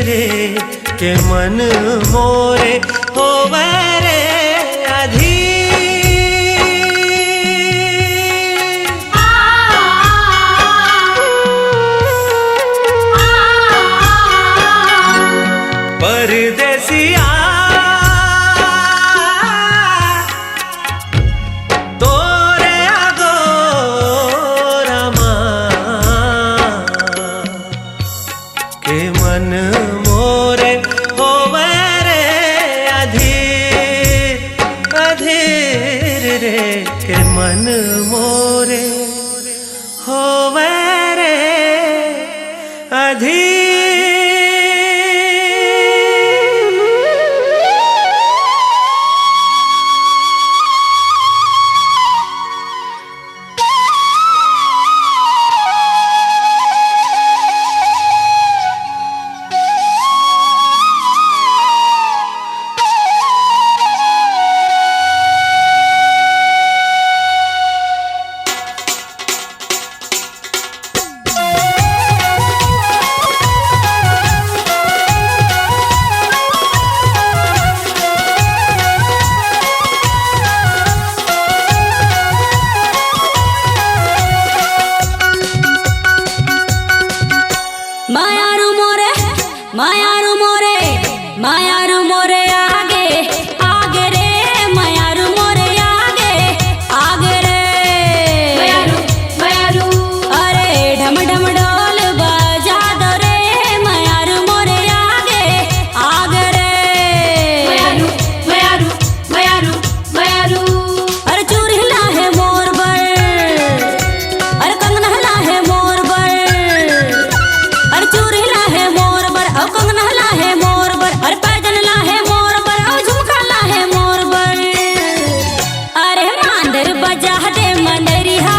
रे के मन मोरे होवे रे अधीर। परदेसिया तोरे आगोरमा के मन मोरे होवे रे अधीर अधीर रे के मन मोरे होवे रे अधीर। मायारू मोरे मायारू मोरे आगे आगे रे मायारू मोरे आगे आगे रे मायारू मायारू अरे ढम ढम ढोल बजा दो रे मायारू मोरे आगे आगे रे मायारू मायारू मायारू मायारू अरे चूर हिला है मोर बर अरे कंगन हिला है मोर बर अरे चूर हिला है मोर बर और कंगना ला है मोर बर अरे पैजन ला है मोर बर और झुमका ला है मोर बर। अरे मांदर बजा दे मंदरिया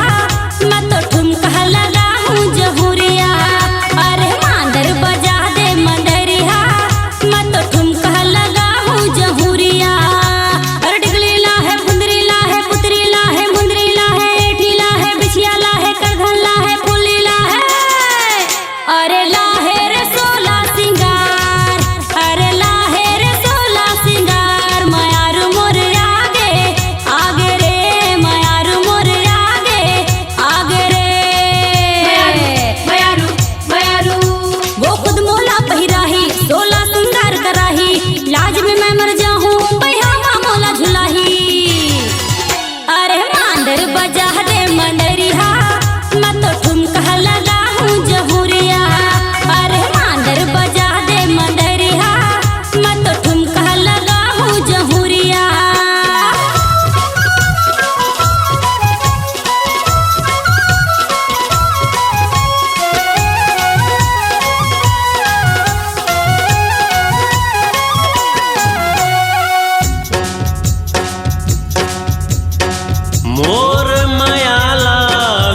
मैं तो ठुमका लगा हूँ जहुरिया। अरे मांदर बजा दे मंदरिया मैं तो ठुमका लगा हूँ जहुरिया। अरे डिगली ला है फुंदरी ला है पुतरी ला है मुंदरी ला है एठी ला है बिछिया ला है करधन ला है फुल्ली ला है। अरे ला है रे सोला सिंगार अरे ला है रे सोला सिंगार मायारू मोरे आगे आगे रे मायारू मोरे आगे आगे रे मायारू मायारू वो खुद मोला पहिराही सोला सिंगार कराही लाज में मैं मर जाऊं भैया मोला झुलाही। अरे मांदर बजा दे मंदरिया मैं तो ठुमका लगा हूँ जहुरिया। अरे मांदर बजा दे मंदरिया मैं तो ठुमका लगा हूँ जहुरिया। मोर मायाला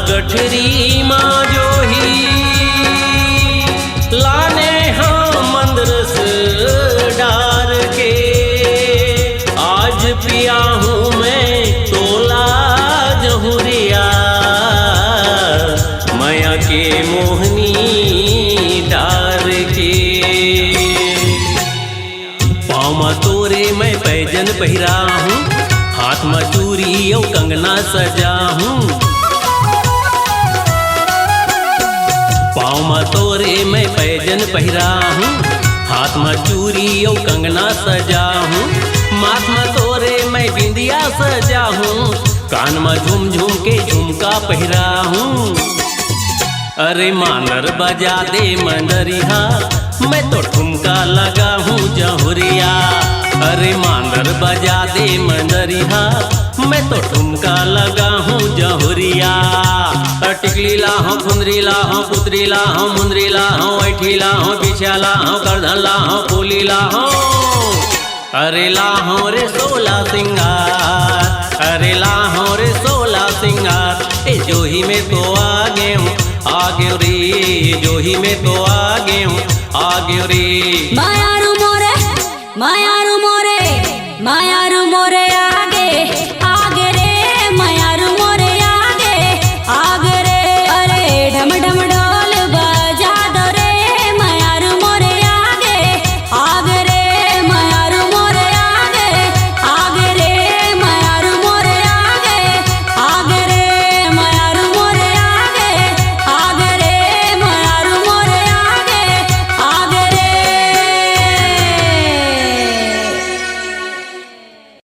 गठरी माँ जोही लाने हम मंदरस डार के। आज पिया हूँ मैं तोला जहुरिया माया के मोहनी डार के। पाँव में तोरे मैं पैजन पहिरा हूँ हाथ में चूरी और कंगना सजा हूँ। पाँव में तोरे मैं पैजन पहिरा हूँ हाथ में चूरी और कंगना सजा हूँ। माथ में तोरे मैं बिंदिया सजा हूँ कान में झूम झूम के झुमका पहिरा हूँ। अरे मानर बजा दे मंदरिया मैं तो ठुमका लगा हूँ जहुरिया। अरे मांदर बजा दे मंदरिया मैं तो ठुमका लगा हूँ जहुरिया। टिकली ला हूँ फुंदरी ला हूँ पुतरी ला हूँ मुंदरी ला हूँ ऐठी ला हूँ बिछा ला हूँ करधन ला हूँ फूली ला हूँ। अरे ला हूँ रे सोला सिंगार अरे ला हूँ रे सोला सिंगार ए जोही में तो आगे हूँ आगे रे जोही में तो आगे हूँ आगे रे। मायारू मोरे मायारू मोरे मायारू मोरे